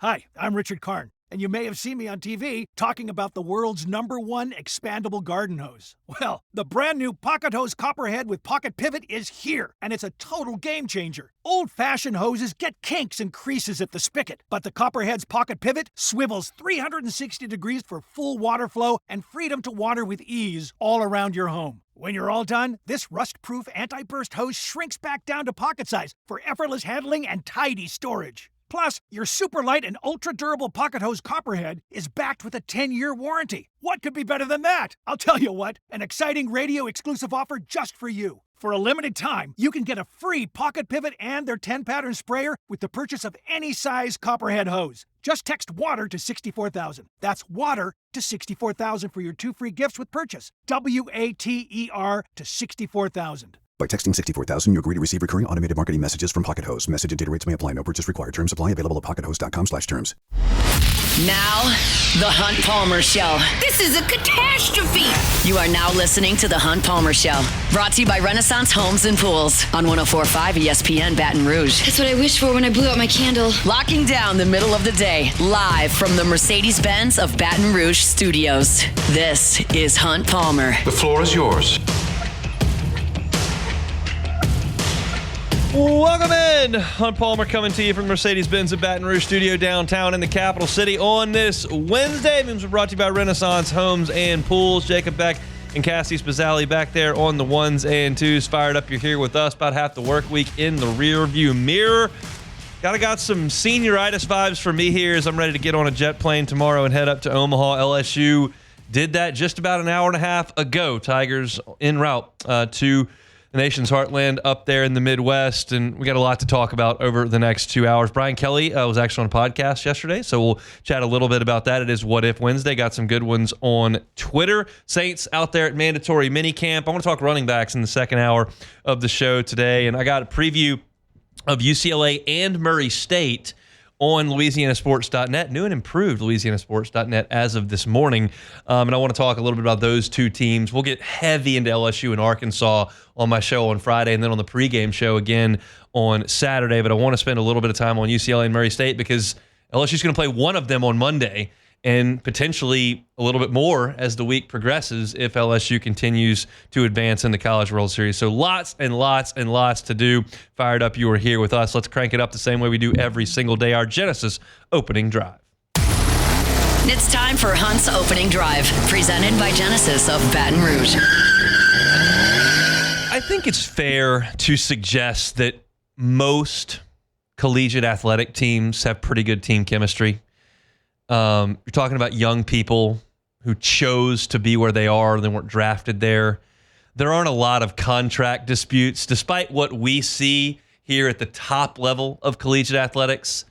Hi, I'm Richard Karn, and you may have seen me on TV talking about the world's #1 expandable garden hose. Well, the brand new Pocket Hose Copperhead with Pocket Pivot is here, and it's a total game changer. Old-fashioned hoses get kinks and creases at the spigot, but the Copperhead's Pocket Pivot swivels 360 degrees for full water flow and freedom to water with ease all around your home. When you're all done, this rust-proof anti-burst hose shrinks back down to pocket size for effortless handling and tidy storage. Plus, your super light and ultra-durable Pocket Hose Copperhead is backed with a 10-year warranty. What could be better than that? I'll tell you what, an exciting radio-exclusive offer just for you. For a limited time, you can get a free Pocket Pivot and their 10-pattern sprayer with the purchase of any size Copperhead hose. Just text WATER to 64,000. That's WATER to 64,000 for your 2 free gifts with purchase. WATER to 64,000. By texting 64,000, you agree to receive recurring automated marketing messages from Pocket Hose. Message and data rates may apply. No purchase required. Terms apply. Available at pockethose.com/terms. Now, The Hunt Palmer Show. This is a catastrophe. You are now listening to The Hunt Palmer Show. Brought to you by Renaissance Homes and Pools on 104.5 ESPN Baton Rouge. That's what I wished for when I blew out my candle. Locking down the middle of the day, live from the Mercedes-Benz of Baton Rouge studios. This is Hunt Palmer. The floor is yours. Welcome in. Hunt Palmer coming to you from Mercedes-Benz of Baton Rouge studio downtown in the capital city on this Wednesday. Memes are brought to you by Renaissance Homes and Pools. Jacob Beck and Cassie Spazzali back there on the ones and twos. Fired up, you're here with us. About half the work week in the rear view mirror. Got some senioritis vibes for me here as I'm ready to get on a jet plane tomorrow and head up to Omaha. LSU did that just about an hour and a half ago. Tigers en route to the nation's heartland up there in the Midwest, and we got a lot to talk about over the next 2 hours. Brian Kelly was actually on a podcast yesterday, so we'll chat a little bit about that. It is What If Wednesday. Got some good ones on Twitter. Saints out there at mandatory minicamp. I want to talk running backs in the second hour of the show today, and I got a preview of UCLA and Murray State on LouisianaSports.net, new and improved LouisianaSports.net as of this morning. And I want to talk a little bit about those two teams. We'll get heavy into LSU and Arkansas on my show on Friday and then on the pregame show again on Saturday. But I want to spend a little bit of time on UCLA and Murray State because LSU's going to play one of them on Monday and potentially a little bit more as the week progresses if LSU continues to advance in the College World Series. So lots and lots and lots to do. Fired up, you are here with us. Let's crank it up the same way we do every single day, our Genesis opening drive. It's time for Hunt's opening drive, presented by Genesis of Baton Rouge. I think it's fair to suggest that most collegiate athletic teams have pretty good team chemistry. You're talking about young people who chose to be where they are. They weren't drafted there. There aren't a lot of contract disputes, despite what we see here at the top level of collegiate athletics.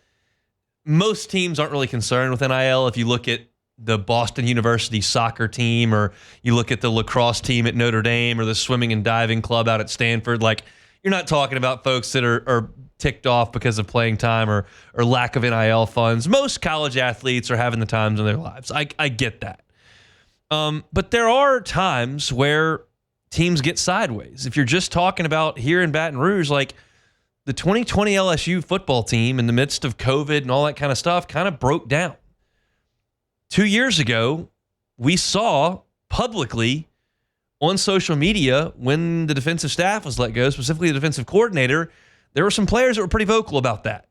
Most teams aren't really concerned with NIL. If you look at the Boston University soccer team, or you look at the lacrosse team at Notre Dame, or the swimming and diving club out at Stanford, like, you're not talking about folks that are ticked off because of playing time or lack of NIL funds. Most college athletes are having the times in their lives. I get that. But there are times where teams get sideways. If you're just talking about here in Baton Rouge, like the 2020 LSU football team in the midst of COVID and all that kind of stuff kind of broke down. 2 years ago, we saw publicly on social media when the defensive staff was let go, specifically the defensive coordinator, there were some players that were pretty vocal about that.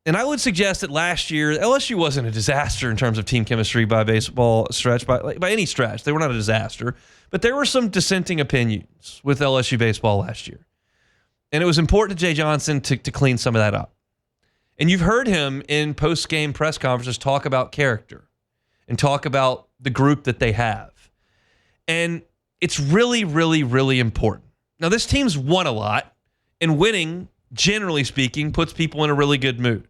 And I would suggest that last year, LSU wasn't a disaster in terms of team chemistry by baseball stretch, by any stretch. They were not a disaster. But there were some dissenting opinions with LSU baseball last year. And it was important to Jay Johnson to clean some of that up. And you've heard him in post-game press conferences talk about character and talk about the group that they have. And it's really, really, really important. Now, this team's won a lot, and winning, generally speaking, puts people in a really good mood.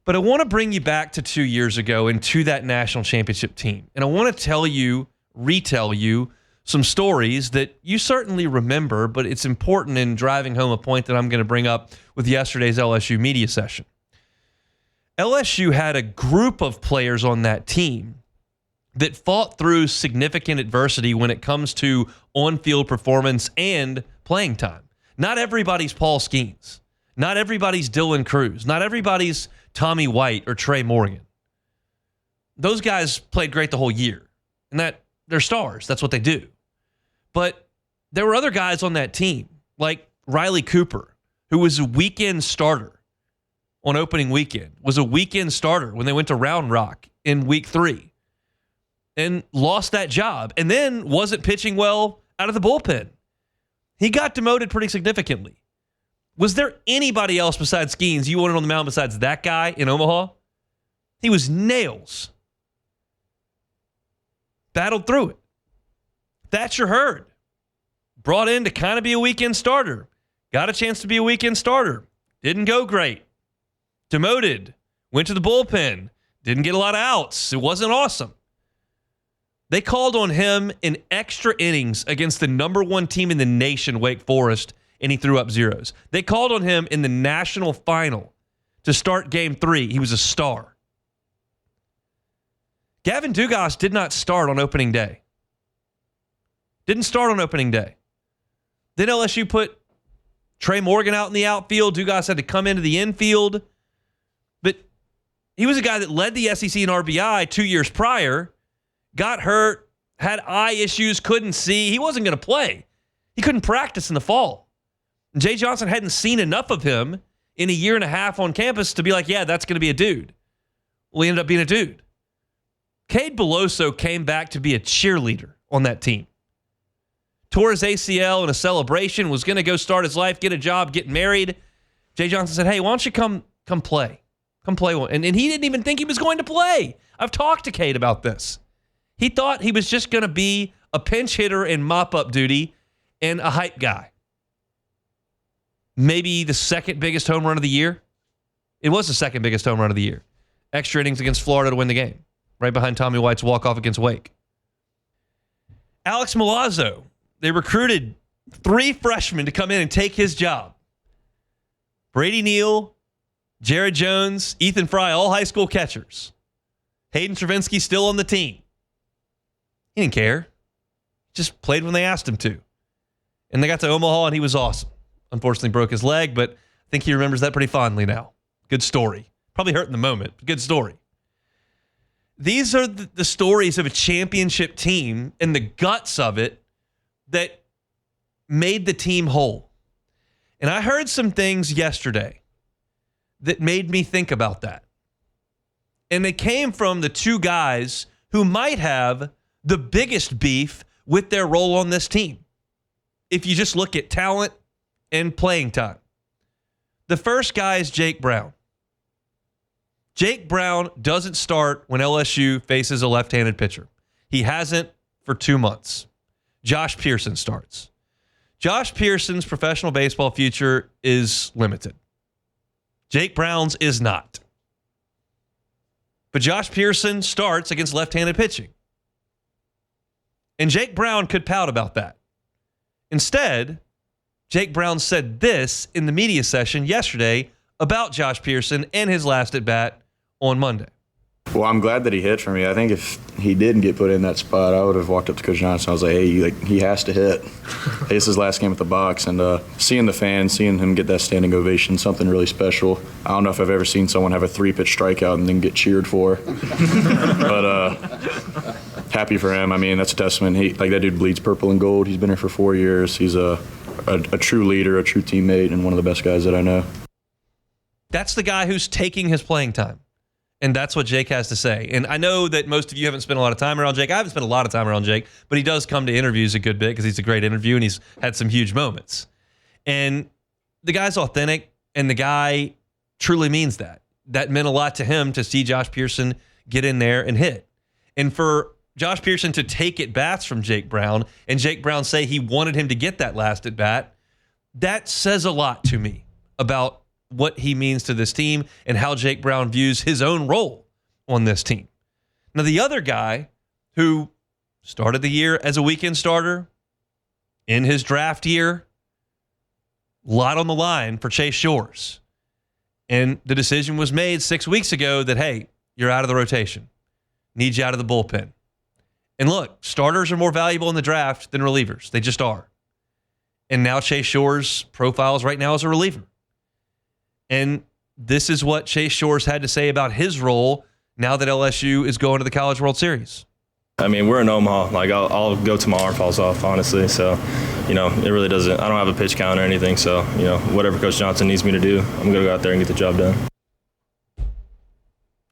But I want to bring you back to 2 years ago and to that national championship team. And I want to retell you some stories that you certainly remember, but it's important in driving home a point that I'm going to bring up with yesterday's LSU media session. LSU had a group of players on that team that fought through significant adversity when it comes to on-field performance and playing time. Not everybody's Paul Skeens. Not everybody's Dylan Cruz. Not everybody's Tommy White or Trey Morgan. Those guys played great the whole year, and they're stars. That's what they do. But there were other guys on that team, like Riley Cooper, who was a weekend starter on opening weekend, was a weekend starter when they went to Round Rock in week 3 and lost that job, and then wasn't pitching well out of the bullpen. He got demoted pretty significantly. Was there anybody else besides Skeens you wanted on the mound besides that guy in Omaha? He was nails. Battled through it. Thatcher Hurd, brought in to kind of be a weekend starter. Got a chance to be a weekend starter. Didn't go great. Demoted. Went to the bullpen. Didn't get a lot of outs. It wasn't awesome. They called on him in extra innings against the number 1 team in the nation, Wake Forest, and he threw up zeros. They called on him in the national final to start game 3. He was a star. Gavin Dugas did not start on opening day. Didn't start on opening day. Then LSU put Trey Morgan out in the outfield. Dugas had to come into the infield. But he was a guy that led the SEC in RBI 2 years prior, got hurt, had eye issues, couldn't see. He wasn't going to play. He couldn't practice in the fall. Jay Johnson hadn't seen enough of him in a year and a half on campus to be like, yeah, that's going to be a dude. Well, he ended up being a dude. Cade Beloso came back to be a cheerleader on that team. Tore his ACL in a celebration, was going to go start his life, get a job, get married. Jay Johnson said, hey, why don't you come play? Come play one. And he didn't even think he was going to play. I've talked to Cade about this. He thought he was just going to be a pinch hitter in mop-up duty and a hype guy. Maybe the second biggest home run of the year. It was the second biggest home run of the year. Extra innings against Florida to win the game. Right behind Tommy White's walk-off against Wake. Alex Milazzo. They recruited 3 freshmen to come in and take his job. Brady Neal, Jared Jones, Ethan Fry, all high school catchers. Hayden Travinsky still on the team. He didn't care. Just played when they asked him to. And they got to Omaha and he was awesome. Unfortunately broke his leg, but I think he remembers that pretty fondly now. Good story. Probably hurt in the moment, but good story. These are the stories of a championship team and the guts of it that made the team whole. And I heard some things yesterday that made me think about that. And they came from the 2 guys who might have the biggest beef with their role on this team, if you just look at talent and playing time. The first guy is Jake Brown. Jake Brown doesn't start when LSU faces a left-handed pitcher. He hasn't for 2 months. Josh Pearson starts. Josh Pearson's professional baseball future is limited. Jake Brown's is not. But Josh Pearson starts against left-handed pitching. And Jake Brown could pout about that. Instead, Jake Brown said this in the media session yesterday about Josh Pearson and his last at-bat on Monday. Well, I'm glad that he hit for me. I think if he didn't get put in that spot, I would have walked up to Coach Johnson. I was like, hey, he has to hit. Hey, it's his last game at the box. And seeing the fans, seeing him get that standing ovation, something really special. I don't know if I've ever seen someone have a 3-pitch strikeout and then get cheered for. But happy for him. I mean, that's a testament. That dude bleeds purple and gold. He's been here for 4 years. He's a true leader, a true teammate, and one of the best guys that I know. That's the guy who's taking his playing time. And that's what Jake has to say. And I know that most of you haven't spent a lot of time around Jake. I haven't spent a lot of time around Jake, but he does come to interviews a good bit because he's a great interview and he's had some huge moments. And the guy's authentic, and the guy truly means that. That meant a lot to him to see Josh Pearson get in there and hit. And for Josh Pearson to take at-bats from Jake Brown and Jake Brown say he wanted him to get that last at-bat, that says a lot to me about what he means to this team and how Jake Brown views his own role on this team. Now, the other guy who started the year as a weekend starter in his draft year, a lot on the line for Chase Shores. And the decision was made 6 weeks ago that, hey, you're out of the rotation. Need you out of the bullpen. And look, starters are more valuable in the draft than relievers. They just are. And now Chase Shores profiles right now as a reliever. And this is what Chase Shores had to say about his role now that LSU is going to the College World Series. I mean, we're in Omaha. Like, I'll go till my arm falls off, honestly. So, it really doesn't – I don't have a pitch count or anything. So, whatever Coach Johnson needs me to do, I'm going to go out there and get the job done.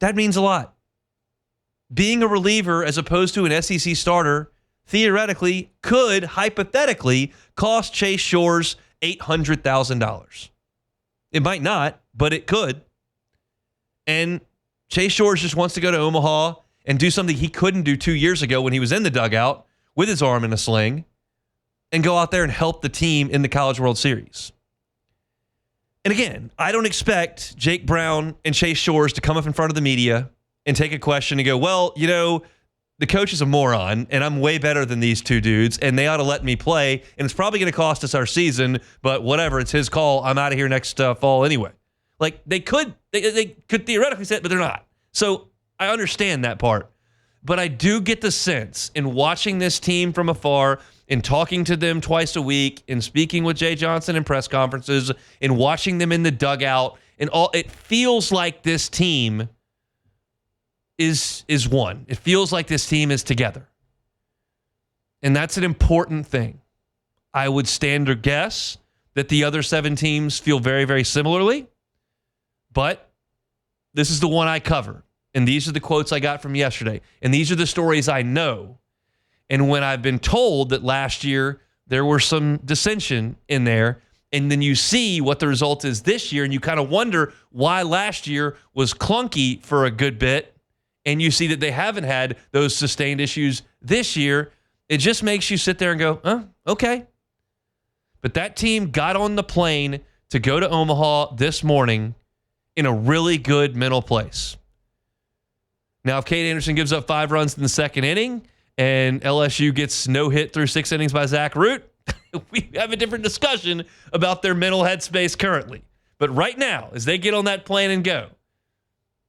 That means a lot. Being a reliever as opposed to an SEC starter theoretically could, hypothetically, cost Chase Shores $800,000. It might not, but it could. And Chase Shores just wants to go to Omaha and do something he couldn't do 2 years ago when he was in the dugout with his arm in a sling and go out there and help the team in the College World Series. And again, I don't expect Jake Brown and Chase Shores to come up in front of the media and take a question and go, well, the coach is a moron and I'm way better than these two dudes and they ought to let me play and it's probably going to cost us our season, but whatever, it's his call. I'm out of here next fall anyway. Like they could theoretically say it, but they're not. So I understand that part. But I do get the sense in watching this team from afar, in talking to them twice a week, in speaking with Jay Johnson in press conferences, in watching them in the dugout, and all, it feels like this team is one. It feels like this team is together. And that's an important thing. I would stand to guess that the other 7 teams feel very, very similarly. But this is the one I cover. And these are the quotes I got from yesterday. And these are the stories I know. And when I've been told that last year there were some dissension in there, and then you see what the result is this year, and you kind of wonder why last year was clunky for a good bit, and you see that they haven't had those sustained issues this year, it just makes you sit there and go, oh, okay. But that team got on the plane to go to Omaha this morning in a really good mental place. Now, if Cade Anderson gives up 5 runs in the second inning and LSU gets no hit through 6 innings by Zach Root, we have a different discussion about their mental headspace currently. But right now, as they get on that plane and go,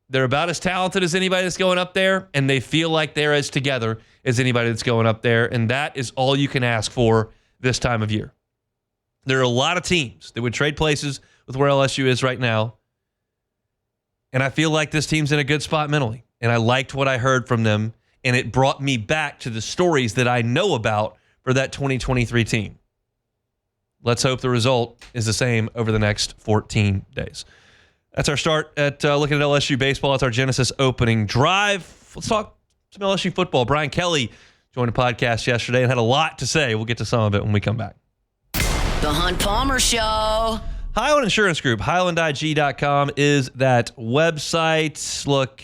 they're about as talented as anybody that's going up there, and they feel like they're as together as anybody that's going up there, and that is all you can ask for this time of year. There are a lot of teams that would trade places with where LSU is right now, and I feel like this team's in a good spot mentally. And I liked what I heard from them, and it brought me back to the stories that I know about for that 2023 team. Let's hope the result is the same over the next 14 days. That's our start at looking at LSU baseball. It's our Genesis opening drive. Let's talk some LSU football. Brian Kelly joined the podcast yesterday and had a lot to say. We'll get to some of it when we come back. The Hunt Palmer Show. Highland Insurance Group, highlandig.com is that website. Look,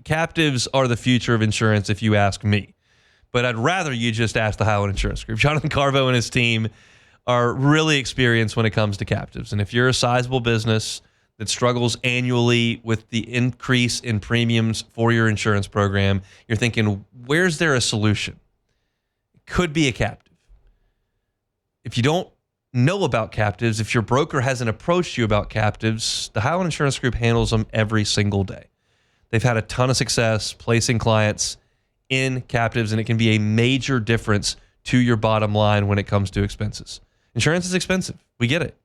captives are the future of insurance, if you ask me. But I'd rather you just ask the Highland Insurance Group. Jonathan Carvo and his team are really experienced when it comes to captives. And if you're a sizable business that struggles annually with the increase in premiums for your insurance program, you're thinking, where's there a solution? It could be a captive. If you don't know about captives, if your broker hasn't approached you about captives, the Highland Insurance Group handles them every single day. They've had a ton of success placing clients in captives, and it can be a major difference to your bottom line when it comes to expenses. Insurance is expensive. We get it.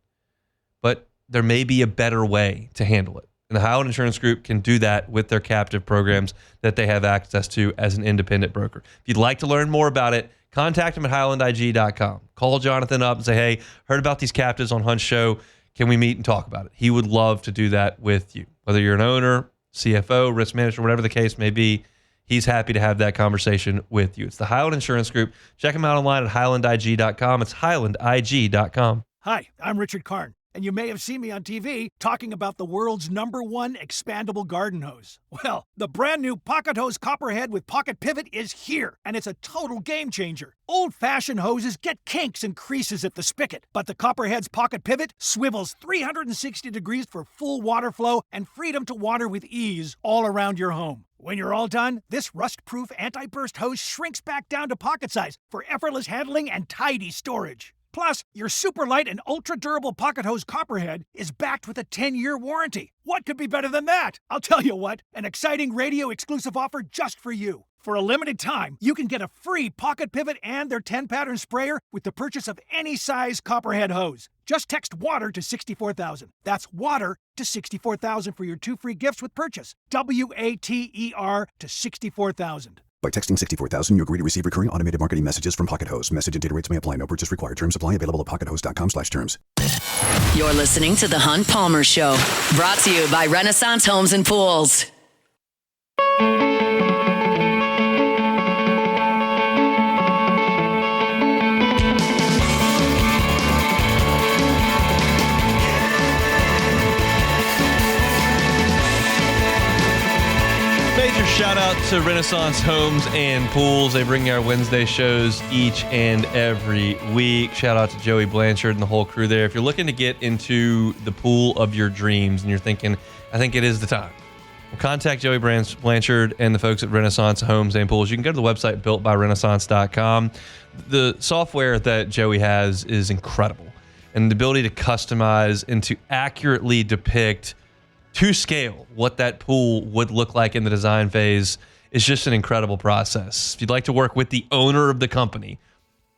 But there may be a better way to handle it. And the Highland Insurance Group can do that with their captive programs that they have access to as an independent broker. If you'd like to learn more about it, contact them at highlandig.com. Call Jonathan up and say, hey, heard about these captives on Hunt's show. Can we meet and talk about it? He would love to do that with you. Whether you're an owner, CFO, risk manager, whatever the case may be, he's happy to have that conversation with you. It's the Highland Insurance Group. Check him out online at highlandig.com. It's highlandig.com. Hi, I'm Richard Karn, and you may have seen me on TV talking about the world's #1 expandable garden hose. Well, the brand new Pocket Hose Copperhead with Pocket Pivot is here, and it's a total game changer. Old-fashioned hoses get kinks and creases at the spigot, but the Copperhead's Pocket Pivot swivels 360 degrees for full water flow and freedom to water with ease all around your home. When you're all done, this rust-proof anti-burst hose shrinks back down to pocket size for effortless handling and tidy storage. Plus, your super light and ultra-durable Pocket Hose Copperhead is backed with a 10-year warranty. What could be better than that? I'll tell you what, an exciting radio-exclusive offer just for you. For a limited time, you can get a free Pocket Pivot and their 10-pattern sprayer with the purchase of any size Copperhead hose. Just text WATER to 64,000. That's WATER to 64,000 for your 2 free gifts with purchase. WATER to 64,000. By texting 64,000, you agree to receive recurring automated marketing messages from Pocket Host. Message and data rates may apply. No purchase required. Terms apply. Available at pockethost.com/terms. You're listening to The Hunt Palmer Show, brought to you by Renaissance Homes and Pools. Major shout out to Renaissance Homes and Pools. They bring our Wednesday shows each and every week. Shout out to Joey Blanchard and the whole crew there. If you're looking to get into the pool of your dreams and you're thinking, I think it is the time, well, contact Joey Blanchard and the folks at Renaissance Homes and Pools. You can go to the website builtbyrenaissance.com. The software that Joey has is incredible, and the ability to customize and to accurately depict to scale what that pool would look like in the design phase is just an incredible process. If you'd like to work with the owner of the company,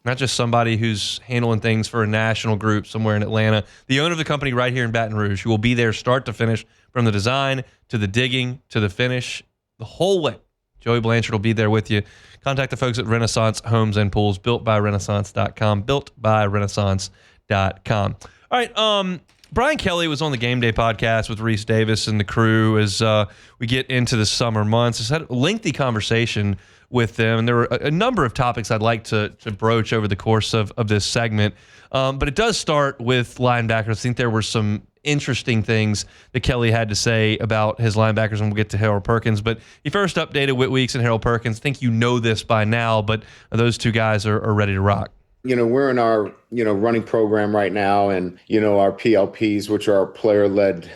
not just somebody who's handling things for a national group somewhere in Atlanta, the owner of the company right here in Baton Rouge, who will be there start to finish, from the design to the digging to the finish, the whole way. Joey Blanchard will be there with you. Contact the folks at Renaissance Homes and Pools, builtbyrenaissance.com, builtbyrenaissance.com. All right, Brian Kelly was on the Game Day podcast with Reese Davis and the crew as we get into the summer months. I had a lengthy conversation with them, and there were a number of topics I'd like to broach over the course of this segment. But it does start with linebackers. I think there were some interesting things that Kelly had to say about his linebackers, and we'll get to Harold Perkins. But he first updated Whit Weeks and Harold Perkins. I think you know this by now, but those two guys are ready to rock. We're in our, running program right now, and, our PLPs, which are our player-led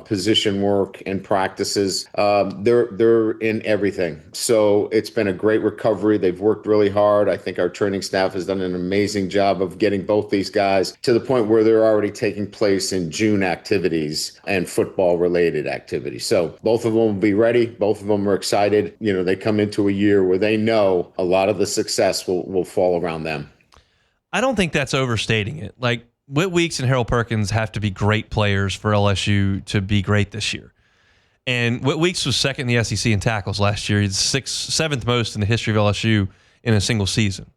position work and practices, they're in everything. So it's been a great recovery. They've worked really hard. I think our training staff has done an amazing job of getting both these guys to the point where they're already taking place in June activities and football-related activities. So both of them will be ready. Both of them are excited. They come into a year where they know a lot of the success will fall around them. I don't think that's overstating it. Like, Whit Weeks and Harold Perkins have to be great players for LSU to be great this year. And Whit Weeks was second in the SEC in tackles last year. He's seventh most in the history of LSU in a single season.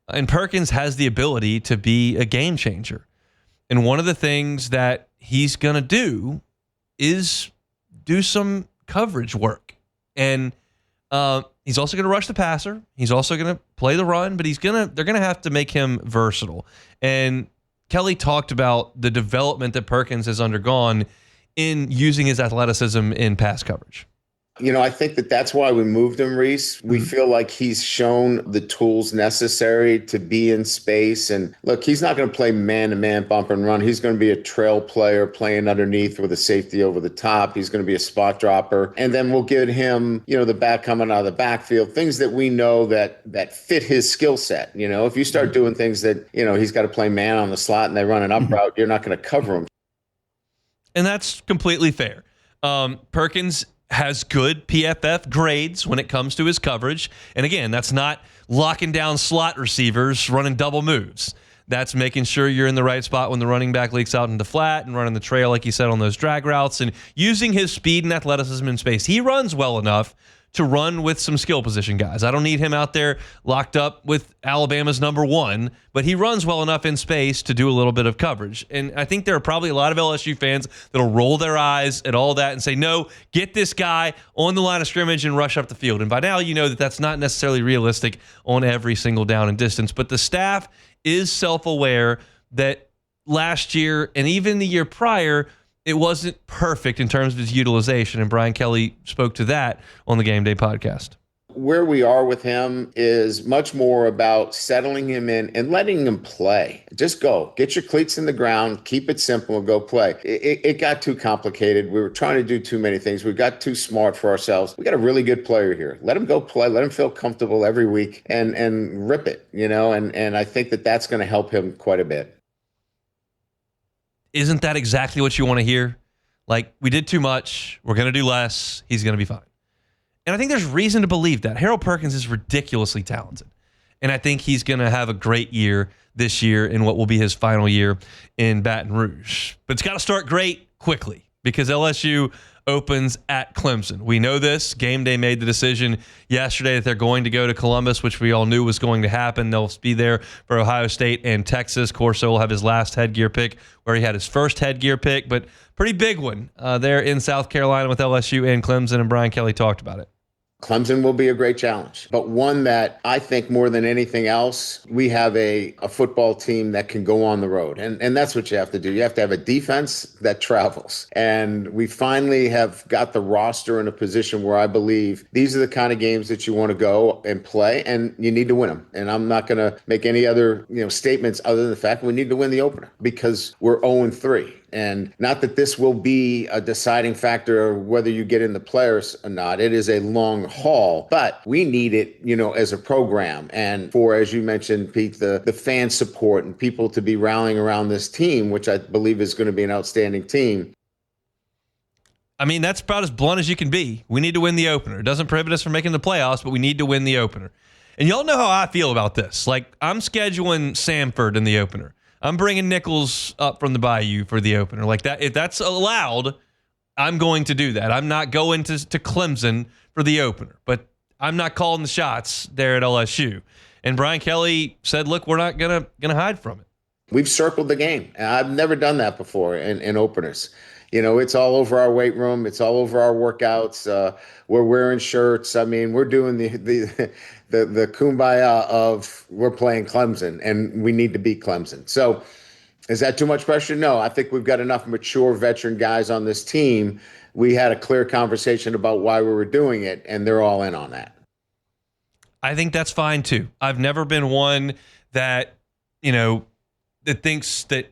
And Perkins has the ability to be a game changer. And one of the things that he's going to do is do some coverage work. And he's also going to rush the passer. He's also going to play the run, but they're going to have to make him versatile. And Kelly talked about the development that Perkins has undergone in using his athleticism in pass coverage. I think that's why we moved him, Reese. We feel like he's shown the tools necessary to be in space. And look, he's not going to play man-to-man bump and run. He's going to be a trail player playing underneath with a safety over the top. He's going to be a spot dropper. And then we'll give him, the back coming out of the backfield, things that we know that fit his skill set. If you start doing things that, he's got to play man on the slot and they run an up route, you're not going to cover him. And that's completely fair. Perkins has good PFF grades when it comes to his coverage. And again, that's not locking down slot receivers running double moves. That's making sure you're in the right spot when the running back leaks out into flat and running the trail, like you said, on those drag routes and using his speed and athleticism in space. He runs well enough to run with some skill position guys. I don't need him out there locked up with Alabama's number one, but he runs well enough in space to do a little bit of coverage. And I think there are probably a lot of LSU fans that'll roll their eyes at all that and say, no, get this guy on the line of scrimmage and rush up the field. And by now, you know that that's not necessarily realistic on every single down and distance. But the staff is self-aware that last year and even the year prior, it wasn't perfect in terms of his utilization, and Brian Kelly spoke to that on the Game Day podcast. Where we are with him is much more about settling him in and letting him play. Just go. Get your cleats in the ground, keep it simple, and go play. It got too complicated. We were trying to do too many things. We got too smart for ourselves. We got a really good player here. Let him go play. Let him feel comfortable every week and rip it, and I think that's going to help him quite a bit. Isn't that exactly what you want to hear? Like, we did too much. We're going to do less. He's going to be fine. And I think there's reason to believe that. Harold Perkins is ridiculously talented. And I think he's going to have a great year this year in what will be his final year in Baton Rouge. But it's got to start great quickly because LSU opens at Clemson. We know this. Game Day made the decision yesterday that they're going to go to Columbus, which we all knew was going to happen. They'll be there for Ohio State and Texas. Corso will have his last headgear pick where he had his first headgear pick, but pretty big one there in South Carolina with LSU and Clemson, and Brian Kelly talked about it. Clemson will be a great challenge, but one that I think more than anything else, we have a football team that can go on the road. And that's what you have to do. You have to have a defense that travels. And we finally have got the roster in a position where I believe these are the kind of games that you want to go and play, and you need to win them. And I'm not going to make any other statements other than the fact we need to win the opener because we're 0-3. And not that this will be a deciding factor of whether you get in the players or not. It is a long haul, but we need it, as a program. And for, as you mentioned, Pete, the fan support and people to be rallying around this team, which I believe is going to be an outstanding team. I mean, that's about as blunt as you can be. We need to win the opener. It doesn't prohibit us from making the playoffs, but we need to win the opener. And y'all know how I feel about this. Like, I'm scheduling Samford in the opener. I'm bringing Nichols up from the Bayou for the opener. Like that, if that's allowed, I'm going to do that. I'm not going to Clemson for the opener, but I'm not calling the shots there at LSU. And Brian Kelly said, look, we're not gonna hide from it. We've circled the game. I've never done that before in openers. It's all over our weight room. It's all over our workouts. We're wearing shirts. I mean, we're doing the kumbaya of we're playing Clemson and we need to beat Clemson. So is that too much pressure? No, I think we've got enough mature veteran guys on this team. We had a clear conversation about why we were doing it, and they're all in on that. I think that's fine too. I've never been one that, that thinks that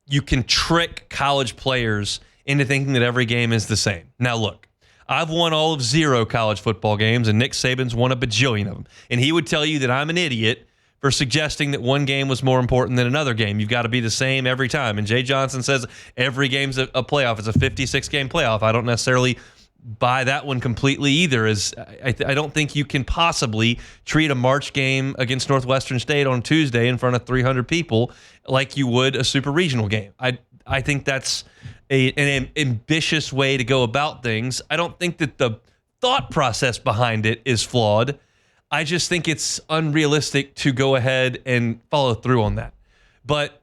you can trick college players into thinking that every game is the same. Now, look, I've won all of 0 college football games, and Nick Saban's won a bajillion of them. And he would tell you that I'm an idiot for suggesting that one game was more important than another game. You've got to be the same every time. And Jay Johnson says every game's a playoff. It's a 56-game playoff. I don't necessarily buy that one completely either. I don't think you can possibly treat a March game against Northwestern State on Tuesday in front of 300 people like you would a super regional game. I think that's an ambitious way to go about things. I don't think that the thought process behind it is flawed. I just think it's unrealistic to go ahead and follow through on that. But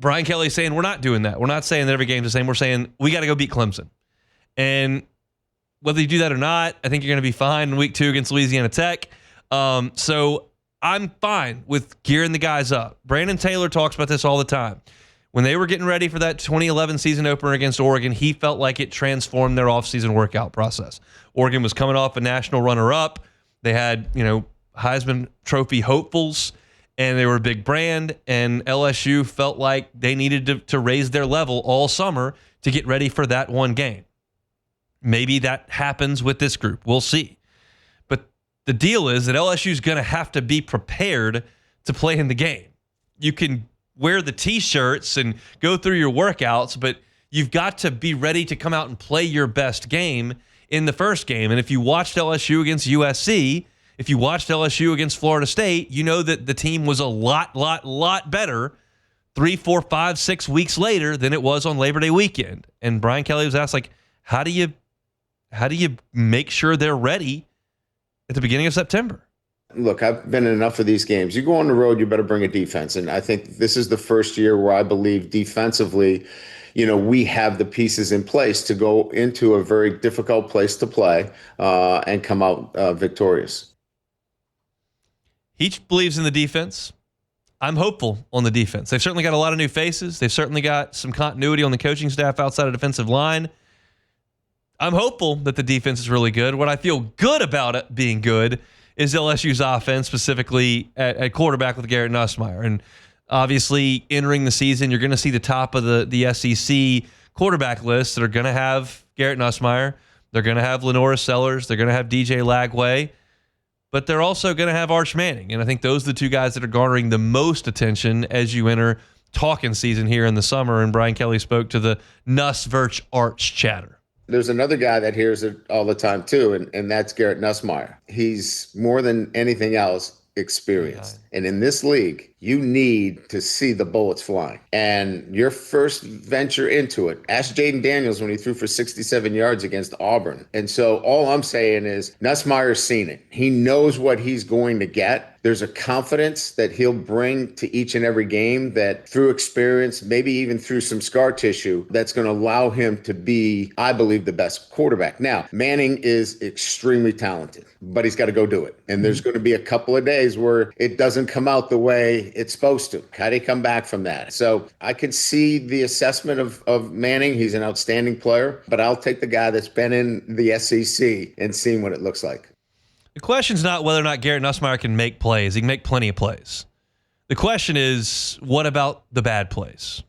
Brian Kelly's saying we're not doing that. We're not saying that every game's the same. We're saying we got to go beat Clemson. And whether you do that or not, I think you're going to be fine in week 2 against Louisiana Tech. So I'm fine with gearing the guys up. Brandon Taylor talks about this all the time. When they were getting ready for that 2011 season opener against Oregon, he felt like it transformed their offseason workout process. Oregon was coming off a national runner-up. They had, Heisman Trophy hopefuls, and they were a big brand, and LSU felt like they needed to raise their level all summer to get ready for that one game. Maybe that happens with this group. We'll see. But the deal is that LSU is going to have to be prepared to play in the game. You can wear the T-shirts and go through your workouts, but you've got to be ready to come out and play your best game in the first game. And if you watched LSU against USC, if you watched LSU against Florida State, you know that the team was a lot better 3, 4, 5, 6 weeks later than it was on Labor Day weekend. And Brian Kelly was asked, how do you make sure they're ready at the beginning of September? Look, I've been in enough of these games. You go on the road, you better bring a defense. And I think this is the first year where I believe defensively, we have the pieces in place to go into a very difficult place to play and come out victorious. He believes in the defense. I'm hopeful on the defense. They've certainly got a lot of new faces. They've certainly got some continuity on the coaching staff outside of defensive line. I'm hopeful that the defense is really good. What I feel good about it being good is LSU's offense, specifically at quarterback with Garrett Nussmeier. And obviously, entering the season, you're going to see the top of the SEC quarterback list that are going to have Garrett Nussmeier. They're going to have Lenora Sellers. They're going to have DJ Lagway. But they're also going to have Arch Manning. And I think those are the two guys that are garnering the most attention as you enter talking season here in the summer. And Brian Kelly spoke to the Nuss versus Arch chatter. There's another guy that hears it all the time too, and that's Garrett Nussmeier. He's more than anything else experienced. And in this league, you need to see the bullets flying. And your first venture into it, ask Jaden Daniels when he threw for 67 yards against Auburn. And so all I'm saying is Nussmeier's seen it. He knows what he's going to get. There's a confidence that he'll bring to each and every game that through experience, maybe even through some scar tissue, that's going to allow him to be, I believe, the best quarterback. Now, Manning is extremely talented, but he's got to go do it. And there's going to be a couple of days where it doesn't come out the way it's supposed to. How do you come back from that? So I can see the assessment of Manning. He's an outstanding player, but I'll take the guy that's been in the SEC and seen what it looks like. The question's not whether or not Garrett Nussmeier can make plays. He can make plenty of plays. The question is, what about the bad plays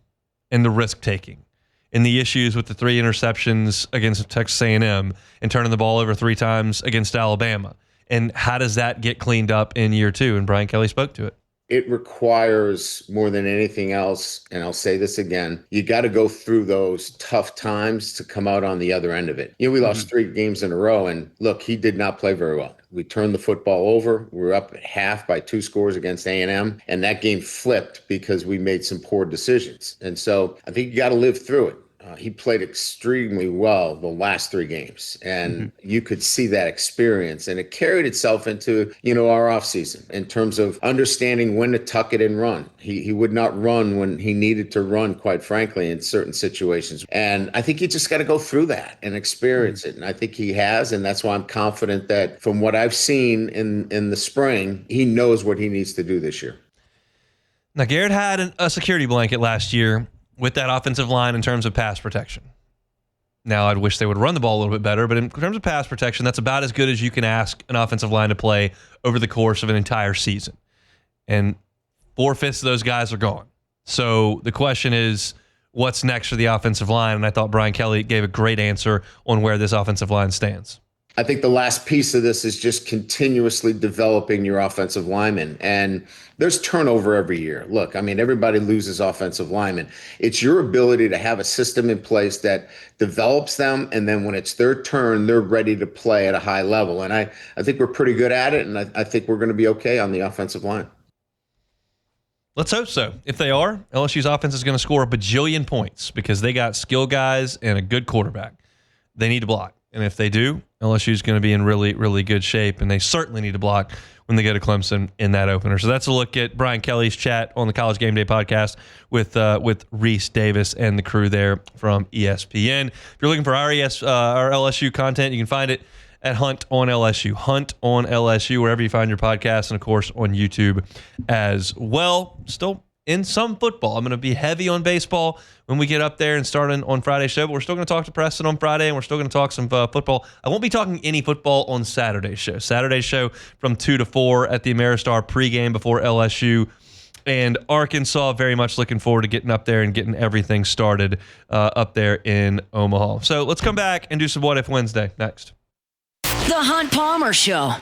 and the risk-taking and the issues with the 3 interceptions against Texas A&M and turning the ball over 3 times against Alabama? And how does that get cleaned up in year 2? And Brian Kelly spoke to it. It requires more than anything else, and I'll say this again, you got to go through those tough times to come out on the other end of it. You know, we lost 3 games in a row, and look, he did not play very well. We turned the football over. We were up at half by 2 scores against A&M, and that game flipped because we made some poor decisions. And so I think you got to live through it. He played extremely well the last 3 games, and you could see that experience, and it carried itself into, our offseason in terms of understanding when to tuck it and run. He would not run when he needed to run, quite frankly, in certain situations. And I think you just got to go through that and experience it. And I think he has, and that's why I'm confident that from what I've seen in the spring, he knows what he needs to do this year. Now, Garrett had a security blanket last year with that offensive line in terms of pass protection. Now, I'd wish they would run the ball a little bit better, but in terms of pass protection, that's about as good as you can ask an offensive line to play over the course of an entire season. And 4/5 of those guys are gone. So the question is, what's next for the offensive line? And I thought Brian Kelly gave a great answer on where this offensive line stands. I think the last piece of this is just continuously developing your offensive linemen. And there's turnover every year. Look, everybody loses offensive linemen. It's your ability to have a system in place that develops them, and then when it's their turn, they're ready to play at a high level. And I think we're pretty good at it, and I think we're going to be okay on the offensive line. Let's hope so. If they are, LSU's offense is going to score a bajillion points because they got skill guys and a good quarterback. They need to block. And if they do, LSU is going to be in really, really good shape, and they certainly need to block when they go to Clemson in that opener. So that's a look at Brian Kelly's chat on the College Game Day podcast with Reese Davis and the crew there from ESPN. If you're looking for our LSU content, you can find it at Hunt on LSU. Hunt on LSU, wherever you find your podcast, and of course on YouTube as well. Still in some football. I'm going to be heavy on baseball when we get up there and start on Friday's show, but we're still going to talk to Preston on Friday, and we're still going to talk some football. I won't be talking any football on Saturday's show. Saturday's show from 2 to 4 at the Ameristar pregame before LSU and Arkansas. Very much looking forward to getting up there and getting everything started up there in Omaha. So let's come back and do some What If Wednesday next. The Hunt Palmer Show.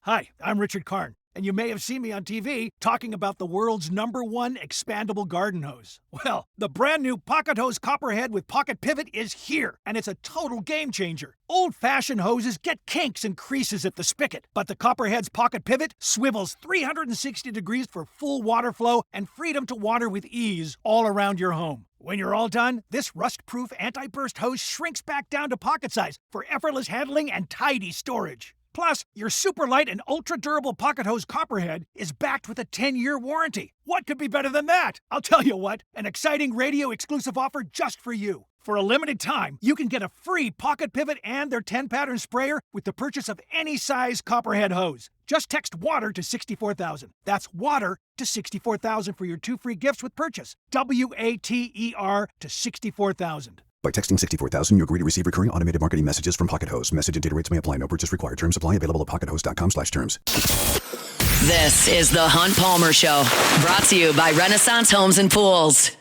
Hi, I'm Richard Karn, and you may have seen me on TV talking about the world's #1 expandable garden hose. Well, the brand new Pocket Hose Copperhead with Pocket Pivot is here, and it's a total game changer. Old-fashioned hoses get kinks and creases at the spigot, but the Copperhead's Pocket Pivot swivels 360 degrees for full water flow and freedom to water with ease all around your home. When you're all done, this rust-proof anti-burst hose shrinks back down to pocket size for effortless handling and tidy storage. Plus, your super light and ultra-durable Pocket Hose Copperhead is backed with a 10-year warranty. What could be better than that? I'll tell you what, an exciting radio-exclusive offer just for you. For a limited time, you can get a free Pocket Pivot and their 10-pattern sprayer with the purchase of any size Copperhead hose. Just text WATER to 64,000. That's WATER to 64,000 for your 2 free gifts with purchase. WATER to 64,000. By texting 64,000, you agree to receive recurring automated marketing messages from Pocket Hose. Message and data rates may apply. No purchase required. Terms apply. Available at pockethose.com/terms. This is the Hunt Palmer Show, brought to you by Renaissance Homes and Pools.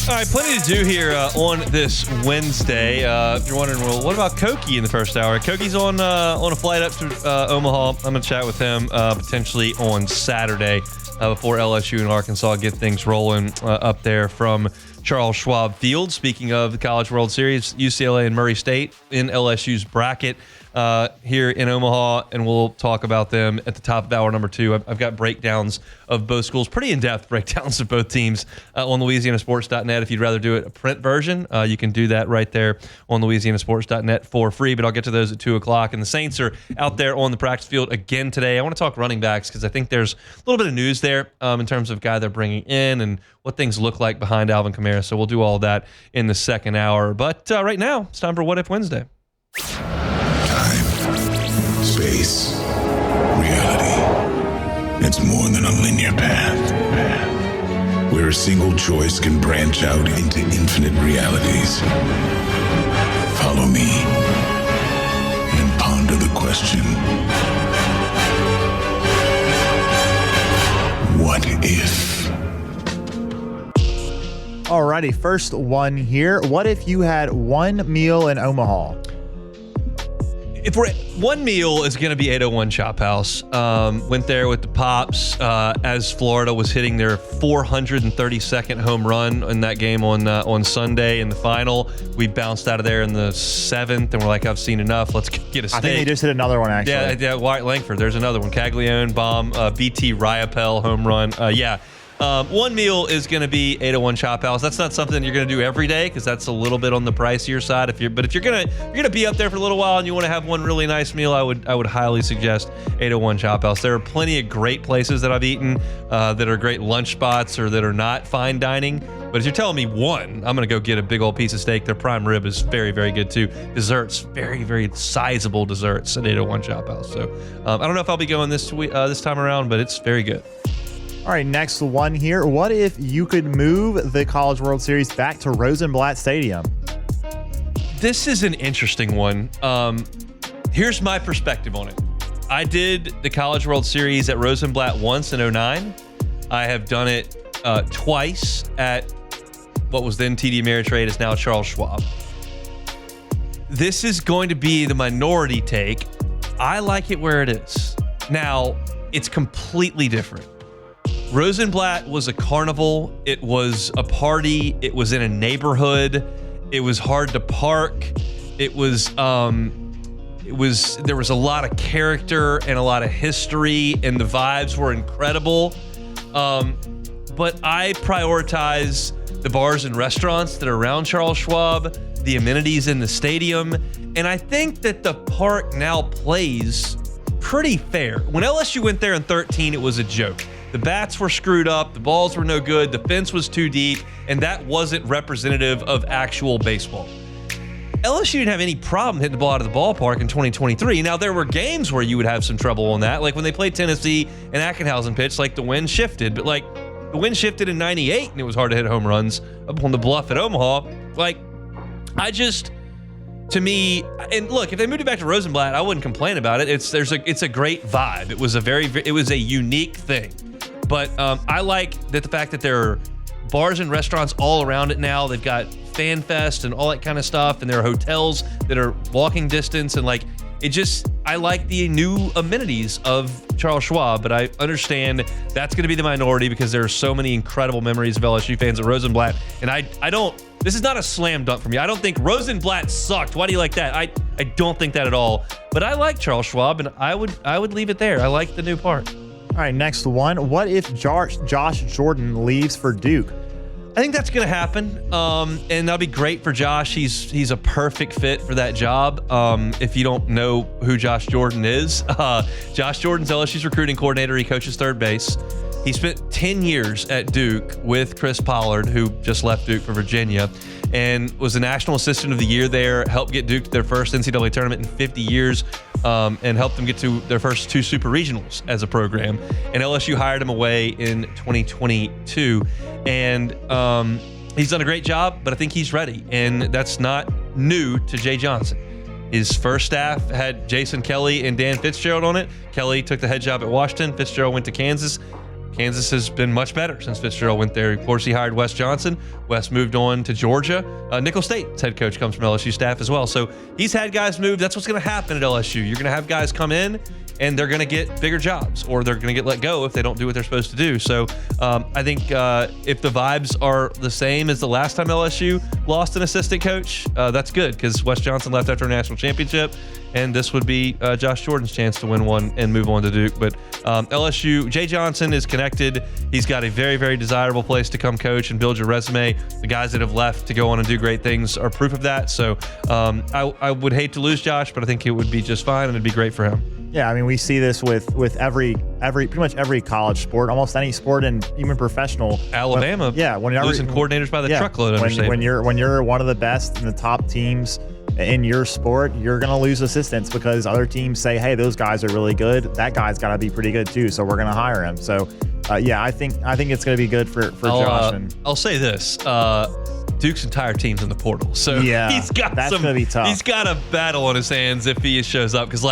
All right, plenty to do here on this Wednesday. If you're wondering, well, what about Koki in the first hour? Koki's on a flight up to Omaha. I'm going to chat with him potentially on Saturday before LSU and Arkansas get things rolling up there from Charles Schwab Field. Speaking of the College World Series, UCLA and Murray State in LSU's bracket here in Omaha, and we'll talk about them at the top of hour number 2. I've got breakdowns of both schools, pretty in-depth breakdowns of both teams on LouisianaSports.net. If you'd rather do it a print version, you can do that right there on LouisianaSports.net for free, but I'll get to those at 2 o'clock. And the Saints are out there on the practice field again today. I want to talk running backs because I think there's a little bit of news there in terms of guy they're bringing in and what things look like behind Alvin Kamara. So we'll do all that in the second hour. But right now, it's time for What If Wednesday. Space, reality. It's more than a linear path, where a single choice can branch out into infinite realities. Follow me and ponder the question, what if? Alrighty, first one here. What if you had one meal in Omaha? If we're one meal is going to be 801 Chop House. Went there with the Pops as Florida was hitting their 432nd home run in that game on Sunday in the final. We bounced out of there in the 7th, and we're like, I've seen enough. Let's get a steak. I think they just hit another one, actually. Yeah, Wyatt Langford. There's another one. Caglione, bomb, BT Riopel, home run. One meal is going to be 801 Chop House. That's not something you're going to do every day because that's a little bit on the pricier side. But if you're gonna be up there for a little while and you want to have one really nice meal, I would highly suggest 801 Chop House. There are plenty of great places that I've eaten that are great lunch spots or that are not fine dining. But if you're telling me one, I'm going to go get a big old piece of steak. Their prime rib is very, very good too. Desserts, very, very sizable desserts at 801 Chop House. So I don't know if I'll be going this time around, but it's very good. All right, next one here. What if you could move the College World Series back to Rosenblatt Stadium? This is an interesting one. Here's my perspective on it. I did the College World Series at Rosenblatt once in 2009. I have done it twice at what was then TD Ameritrade, is now Charles Schwab. This is going to be the minority take. I like it where it is. Now, it's completely different. Rosenblatt was a carnival. It was a party. It was in a neighborhood. It was hard to park. There was a lot of character and a lot of history, and the vibes were incredible. But I prioritize the bars and restaurants that are around Charles Schwab, the amenities in the stadium, and I think that the park now plays pretty fair. When LSU went there in 2013, it was a joke. The bats were screwed up, the balls were no good, the fence was too deep, and that wasn't representative of actual baseball. LSU didn't have any problem hitting the ball out of the ballpark in 2023. Now, there were games where you would have some trouble on that, like when they played Tennessee and Ackenhausen pitched, like the wind shifted. But like the wind shifted in 98 and it was hard to hit home runs up on the bluff at Omaha. To me, and look, if they moved it back to Rosenblatt, I wouldn't complain about it. It's a great vibe. It was a unique thing. But I like that the fact that there are bars and restaurants all around it now. They've got Fan Fest and all that kind of stuff, and there are hotels that are walking distance, and I like the new amenities of Charles Schwab, but I understand that's going to be the minority because there are so many incredible memories of LSU fans at Rosenblatt, and this is not a slam dunk for me. I don't think Rosenblatt sucked. Why do you like that? I don't think that at all, but I like Charles Schwab, and I would leave it there. I like the new part. All right, next one. What if Josh Jordan leaves for Duke? I think that's going to happen, and that'll be great for Josh. He's a perfect fit for that job. If you don't know who Josh Jordan is, Josh Jordan's LSU's recruiting coordinator. He coaches third base. He spent 10 years at Duke with Chris Pollard, who just left Duke for Virginia, and was the National Assistant of the Year there, helped get Duke to their first NCAA tournament in 50 years, and helped them get to their first 2 super regionals as a program. And LSU hired him away in 2022. And he's done a great job, but I think he's ready. And that's not new to Jay Johnson. His first staff had Jason Kelly and Dan Fitzgerald on it. Kelly took the head job at Washington. Fitzgerald went to Kansas. Kansas has been much better since Fitzgerald went there. Of course, he hired Wes Johnson. Wes moved on to Georgia. Nicholls State's head coach comes from LSU staff as well. So he's had guys move. That's what's going to happen at LSU. You're going to have guys come in, and they're going to get bigger jobs, or they're going to get let go if they don't do what they're supposed to do. So I think if the vibes are the same as the last time LSU lost an assistant coach, that's good, because Wes Johnson left after a national championship, and this would be Josh Jordan's chance to win one and move on to Duke. But LSU, Jay Johnson is connected. He's got a very, very desirable place to come coach and build your resume. The guys that have left to go on and do great things are proof of that. So I would hate to lose Josh, but I think it would be just fine, and it'd be great for him. Yeah, I mean, we see this with pretty much every college sport, almost any sport, and even professional. Alabama, when losing coordinators by the truckload. When you're one of the best in the top teams in your sport, you're going to lose assistants because other teams say, hey, those guys are really good. That guy's got to be pretty good too, so we're going to hire him. So, I think it's going to be good for Josh. I'll say this. Duke's entire team's in the portal, so that's going to be tough. He's got a battle on his hands if he shows up, because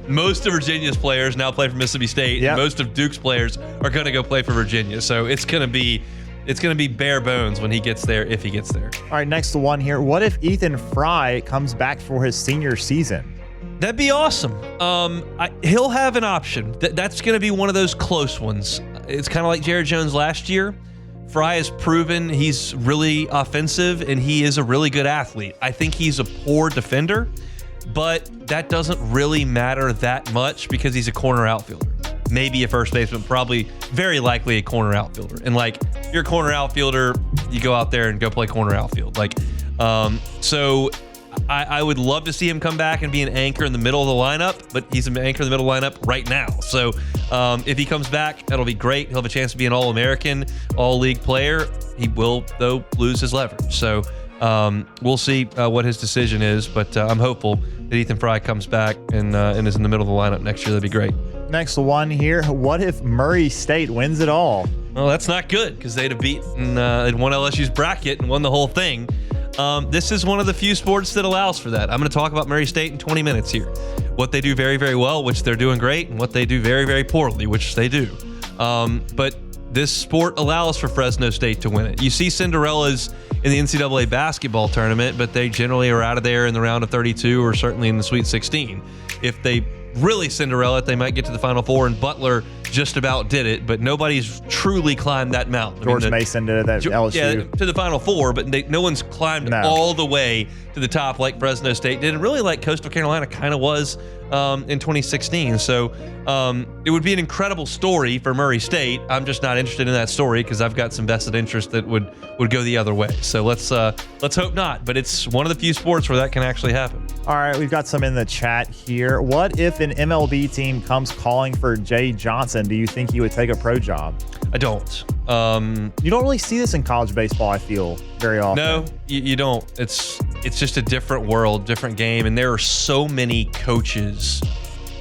most of Virginia's players now play for Mississippi State, and most of Duke's players are going to go play for Virginia. So it's going to be bare bones when he gets there, if he gets there. All right, next one here. What if Ethan Fry comes back for his senior season? That'd be awesome. He'll have an option. That's going to be one of those close ones. It's kind of like Jared Jones last year. Fry has proven he's really offensive, and he is a really good athlete. I think he's a poor defender, but that doesn't really matter that much because he's a corner outfielder. Maybe a first baseman, probably very likely a corner outfielder. And you're a corner outfielder, you go out there and go play corner outfield. So I would love to see him come back and be an anchor in the middle of the lineup, but he's an anchor in the middle of the lineup right now. So if he comes back, that'll be great. He'll have a chance to be an All-American, All-League player. He will, though, lose his leverage. So we'll see what his decision is, but I'm hopeful that Ethan Fry comes back and is in the middle of the lineup next year. That'd be great. Next one here. What if Murray State wins it all? Well, that's not good, because they'd have beaten they'd won LSU's bracket and won the whole thing. This is one of the few sports that allows for that. I'm going to talk about Murray State in 20 minutes here. What they do very, very well, which they're doing great, and what they do very, very poorly, which they do. But this sport allows for Fresno State to win it. You see Cinderellas in the NCAA basketball tournament, but they generally are out of there in the round of 32 or certainly in the Sweet 16. If they really Cinderella it, they might get to the Final Four, and Butler just about did it, but nobody's truly climbed that mountain. George Mason did it at LSU. Yeah, to the Final Four, but no one's climbed all the way to the top like Fresno State did, and really like Coastal Carolina kind of was in 2016. So it would be an incredible story for Murray State. I'm just not interested in that story because I've got some vested interest that would go the other way. So let's hope not, but it's one of the few sports where that can actually happen. All right, we've got some in the chat here. What if an MLB team comes calling for Jay Johnson? Do you think he would take a pro job? I don't. You don't really see this in college baseball, I feel, very often. No, you don't. It's just a different world, different game, and there are so many coaches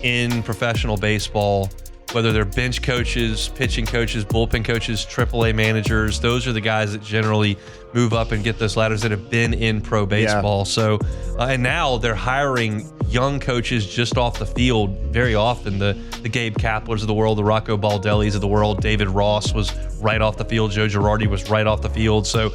in professional baseball, whether they're bench coaches, pitching coaches, bullpen coaches, AAA managers. Those are the guys that generally move up and get those ladders that have been in pro baseball. Yeah. So, and now they're hiring young coaches just off the field very often. The Gabe Kaplers of the world, the Rocco Baldellis of the world, David Ross was right off the field. Joe Girardi was right off the field. So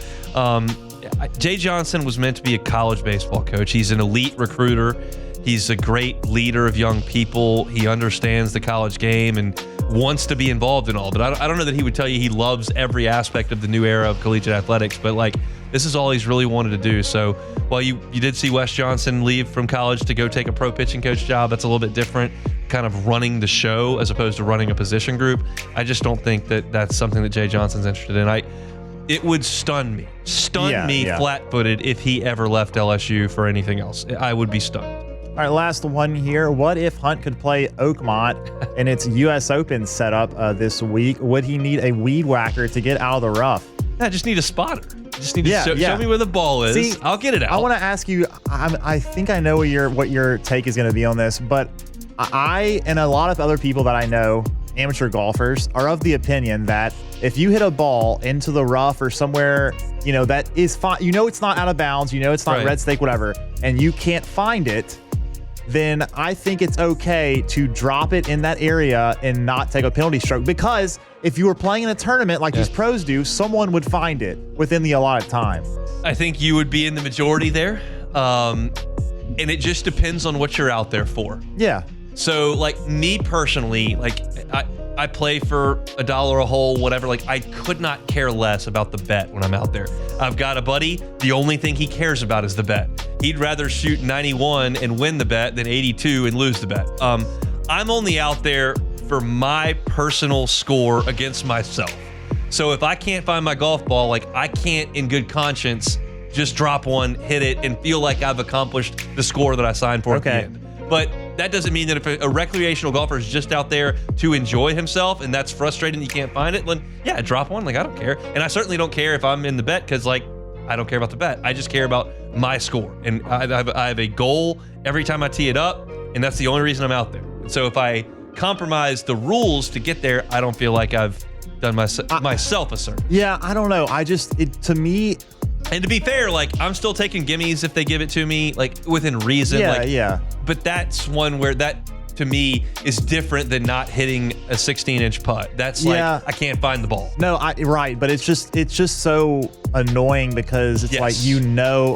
Jay Johnson was meant to be a college baseball coach. He's an elite recruiter. He's a great leader of young people. He understands the college game and wants to be involved in all. But I don't know that he would tell you he loves every aspect of the new era of collegiate athletics. But this is all he's really wanted to do. So while you did see Wes Johnson leave from college to go take a pro pitching coach job, that's a little bit different, kind of running the show as opposed to running a position group. I just don't think that that's something that Jay Johnson's interested in. It would stun me flat-footed if he ever left LSU for anything else. I would be stunned. All right, last one here. What if Hunt could play Oakmont in its U.S. Open setup this week? Would he need a weed whacker to get out of the rough? I just need a spotter. Just need to show me where the ball is. See, I'll get it out. I want to ask you, I think I know what your take is going to be on this, but I and a lot of other people that I know, amateur golfers, are of the opinion that if you hit a ball into the rough or somewhere, that is fine. It's not out of bounds. It's not red stake, whatever, and you can't find it. then I think it's okay to drop it in that area and not take a penalty stroke, because if you were playing in a tournament like these pros do, someone would find it within the allotted time. I think you would be in the majority there. And it just depends on what you're out there for. Yeah. So, like, me personally, like, I play for $1 a hole, whatever. Like, I could not care less about the bet when I'm out there. I've got a buddy, the only thing he cares about is the bet. He'd rather shoot 91 and win the bet than 82 and lose the bet. I'm only out there for my personal score against myself. So if I can't find my golf ball, like, I can't in good conscience just drop one, hit it, and feel like I've accomplished the score that I signed for at the end. But that doesn't mean that if a recreational golfer is just out there to enjoy himself and that's frustrating you can't find it, then yeah, drop one. Like, I don't care. And I certainly don't care if I'm in the bet, because, like, I don't care about the bet. I just care about my score. And I have a goal every time I tee it up, and that's the only reason I'm out there. And so if I compromise the rules to get there, I don't feel like I've done myself a service. Yeah, I don't know. To me... And to be fair, like, I'm still taking gimmies if they give it to me, like, within reason. Yeah, like, yeah. But that's one where that, to me, is different than not hitting a 16-inch putt. That's like, I can't find the ball. No, right, but it's just so annoying, because it's like,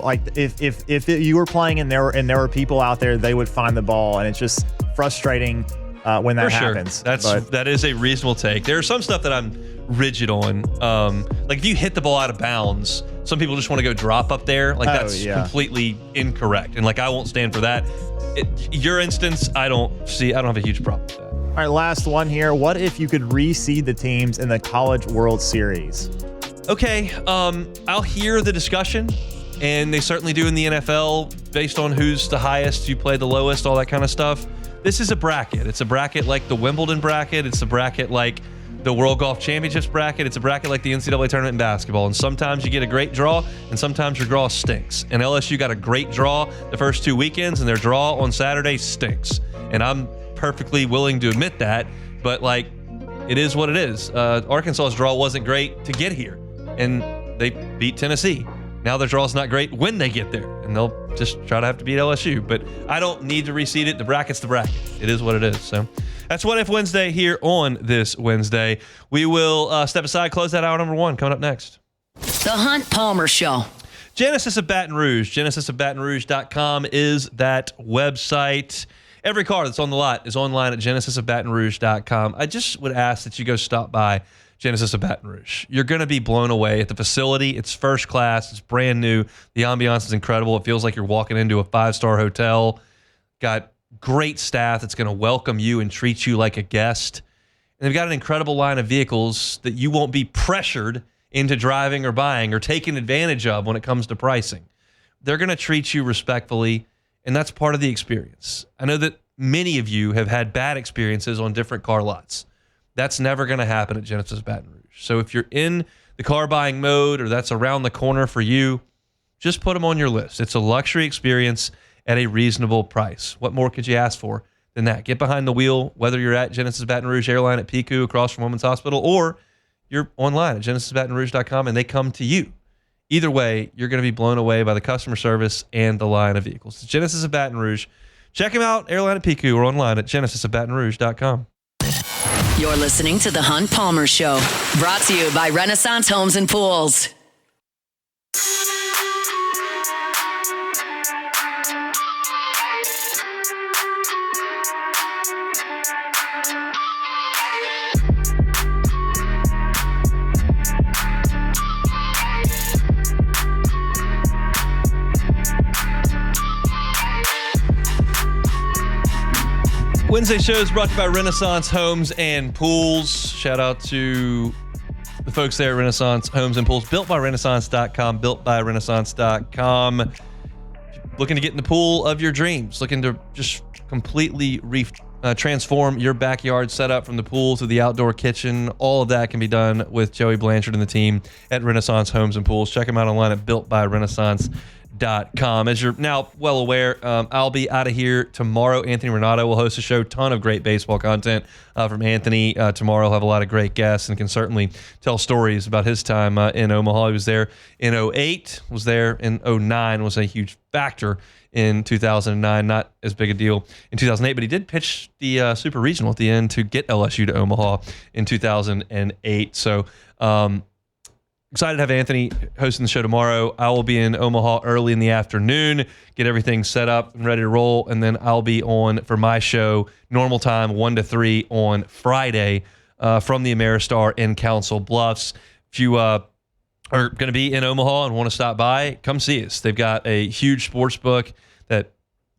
like, if you were playing and there were people out there, they would find the ball, and it's just frustrating when that happens. That is a reasonable take. There's some stuff that I'm rigid on. Like, if you hit the ball out of bounds, some people just want to go drop up there. Like, that's completely incorrect. And, like, I won't stand for that. Your instance, I don't have a huge problem with that. All right, last one here. What if you could reseed the teams in the College World Series? Okay, I'll hear the discussion, and they certainly do in the NFL, based on who's the highest, you play the lowest, all that kind of stuff. This is a bracket. It's a bracket like the Wimbledon bracket. It's a bracket like the World Golf Championships bracket. It's a bracket like the NCAA tournament in basketball. And sometimes you get a great draw, and sometimes your draw stinks. And LSU got a great draw the first 2 weekends, and their draw on Saturday stinks. And I'm perfectly willing to admit that, but, like, it is what it is. Arkansas's draw wasn't great to get here, and they beat Tennessee. Now their draw's not great when they get there, and they'll just try to have to beat LSU. But I don't need to reseed it. The bracket's the bracket. It is what it is. So that's What If Wednesday here on this Wednesday. We will step aside, close that hour number 1. Coming up next. The Hunt Palmer Show. Genesis of Baton Rouge. GenesisofBatonRouge.com is that website. Every car that's on the lot is online at GenesisofBatonRouge.com. I just would ask that you go stop by Genesis of Baton Rouge. You're going to be blown away at the facility. It's first class. It's brand new. The ambiance is incredible. It feels like you're walking into a 5-star hotel. Got great staff that's going to welcome you and treat you like a guest. And they've got an incredible line of vehicles that you won't be pressured into driving or buying or taken advantage of when it comes to pricing. They're going to treat you respectfully, and that's part of the experience. I know that many of you have had bad experiences on different car lots. That's never going to happen at Genesis Baton Rouge. So if you're in the car buying mode, or that's around the corner for you, just put them on your list. It's a luxury experience at a reasonable price. What more could you ask for than that? Get behind the wheel, whether you're at Genesis Baton Rouge Airline at PICU across from Women's Hospital, or you're online at GenesisBatonRouge.com and they come to you. Either way, you're going to be blown away by the customer service and the line of vehicles. It's Genesis of Baton Rouge. Check them out, Airline at PICU, or online at GenesisofBatonRouge.com. You're listening to The Hunt Palmer Show, brought to you by Renaissance Homes and Pools. Wednesday show is brought to you by Renaissance Homes and Pools. Shout out to the folks there at Renaissance Homes and Pools. Built by Renaissance.com. Built by Renaissance.com. Looking to get in the pool of your dreams. Looking to just completely transform your backyard setup from the pool to the outdoor kitchen. All of that can be done with Joey Blanchard and the team at Renaissance Homes and Pools. Check them out online at builtbyrenaissance.com. BattonRougeSports.com. As you're now well aware, I'll be out of here tomorrow. Anthony Renato will host a show. Ton of great baseball content from Anthony. Tomorrow he'll have a lot of great guests and can certainly tell stories about his time in Omaha. He was there in 2008, was there in 2009, was a huge factor in 2009. Not as big a deal in 2008, but he did pitch the Super Regional at the end to get LSU to Omaha in 2008. So excited to have Anthony hosting the show tomorrow. I will be in Omaha early in the afternoon, get everything set up and ready to roll, and then I'll be on for my show, normal time, 1 to 3 on Friday from the Ameristar in Council Bluffs. If you are going to be in Omaha and want to stop by, come see us. They've got a huge sports book that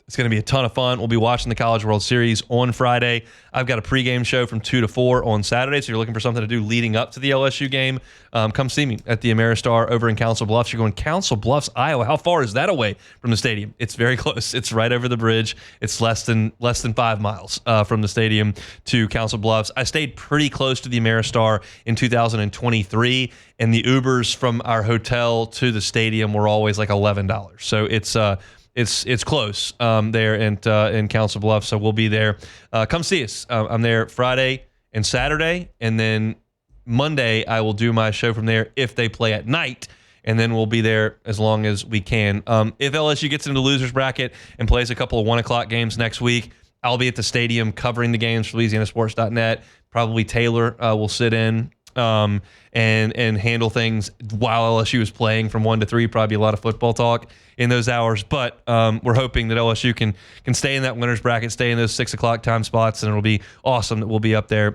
it's going to be a ton of fun. We'll be watching the College World Series on Friday. I've got a pregame show from 2 to 4 on Saturday, so you're looking for something to do leading up to the LSU game. Come see me at the Ameristar over in Council Bluffs. You're going Council Bluffs, Iowa. How far is that away from the stadium? It's very close. It's right over the bridge. It's less than 5 miles from the stadium to Council Bluffs. I stayed pretty close to the Ameristar in 2023, and the Ubers from our hotel to the stadium were always like $11. So it's close there in Council Bluffs, so we'll be there. Come see us. I'm there Friday and Saturday, and then Monday I will do my show from there if they play at night, and then we'll be there as long as we can. If LSU gets into the loser's bracket and plays a couple of 1 o'clock games next week, I'll be at the stadium covering the games for LouisianaSports.net. Probably Taylor will sit in and handle things while LSU is playing from 1 to 3. Probably a lot of football talk in those hours, but we're hoping that LSU can stay in that winner's bracket, stay in those 6 o'clock time spots, and it'll be awesome that we'll be up there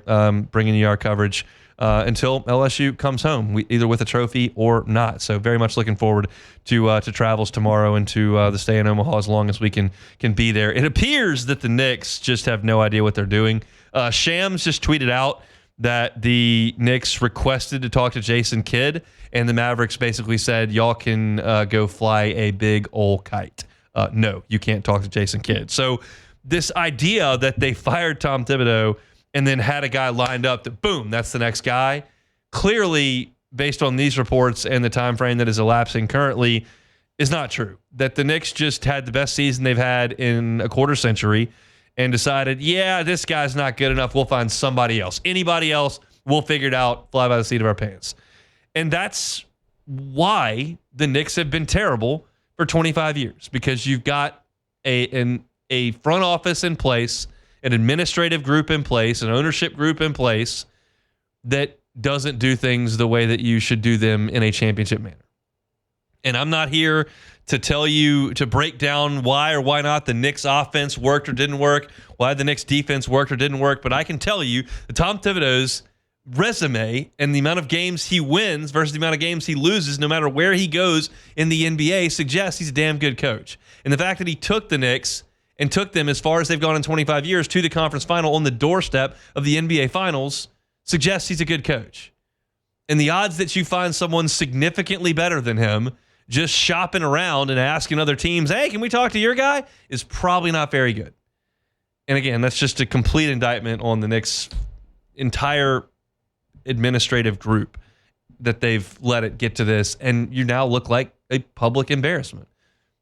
bringing you our coverage until LSU comes home, either with a trophy or not. So very much looking forward to travels tomorrow and to the stay in Omaha as long as we can be there. It appears that the Knicks just have no idea what they're doing. Shams just tweeted out that the Knicks requested to talk to Jason Kidd, and the Mavericks basically said, y'all can go fly a big old kite. No, you can't talk to Jason Kidd. So this idea that they fired Tom Thibodeau and then had a guy lined up that, boom, that's the next guy, clearly, based on these reports and the time frame that is elapsing currently, is not true. That the Knicks just had the best season they've had in a quarter century and decided, yeah, this guy's not good enough. We'll find somebody else. Anybody else, we'll figure it out, fly by the seat of our pants. And that's why the Knicks have been terrible for 25 years, because you've got a front office in place, an administrative group in place, an ownership group in place that doesn't do things the way that you should do them in a championship manner. And I'm not here to tell you, to break down why or why not the Knicks offense worked or didn't work, why the Knicks defense worked or didn't work, but I can tell you that Tom Thibodeau's resume and the amount of games he wins versus the amount of games he loses, no matter where he goes in the NBA, suggests he's a damn good coach. And the fact that he took the Knicks and took them as far as they've gone in 25 years to the conference final on the doorstep of the NBA Finals suggests he's a good coach. And the odds that you find someone significantly better than him just shopping around and asking other teams, hey, can we talk to your guy, is probably not very good. And again, that's just a complete indictment on the Knicks' entire administrative group that they've let it get to this, and you now look like a public embarrassment.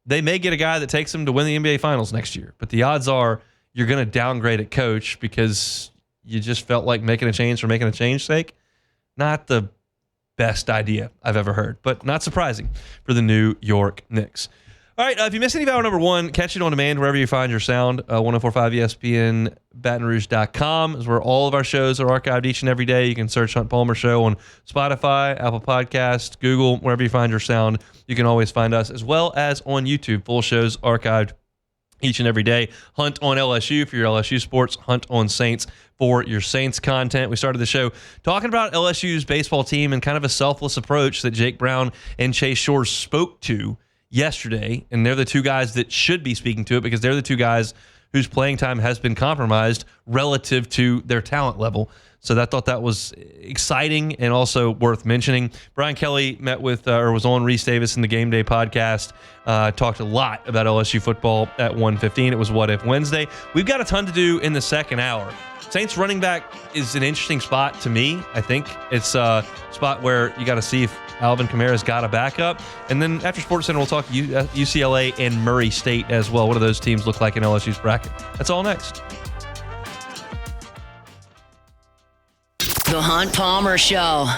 They may get a guy that takes them to win the NBA Finals next year, but the odds are you're going to downgrade at coach because you just felt like making a change for making a change's sake. Not the best idea I've ever heard, but not surprising for the New York Knicks. All right, if you missed any of hour number one, catch it on demand wherever you find your sound. 1045 ESPN, BattonRouge.com is where all of our shows are archived each and every day. You can search Hunt Palmer Show on Spotify, Apple Podcasts, Google, wherever you find your sound. You can always find us, as well as on YouTube. Full shows archived each and every day. Hunt on LSU for your LSU sports. Hunt on Saints for your Saints content. We started the show talking about LSU's baseball team and kind of a selfless approach that Jake Brown and Chase Shores spoke to yesterday, and they're the two guys that should be speaking to it because they're the two guys whose playing time has been compromised relative to their talent level. So I thought that was exciting and also worth mentioning. Brian Kelly met with, or was on Reese Davis in the Game Day podcast, talked a lot about LSU football at 1:15. It was What If Wednesday. We've got a ton to do in the second hour. Saints running back is an interesting spot to me. I think it's a spot where you got to see if Alvin Kamara's got a backup. And then after SportsCenter, we'll talk UCLA and Murray State as well. What do those teams look like in LSU's bracket? That's all next. The Hunt Palmer Show.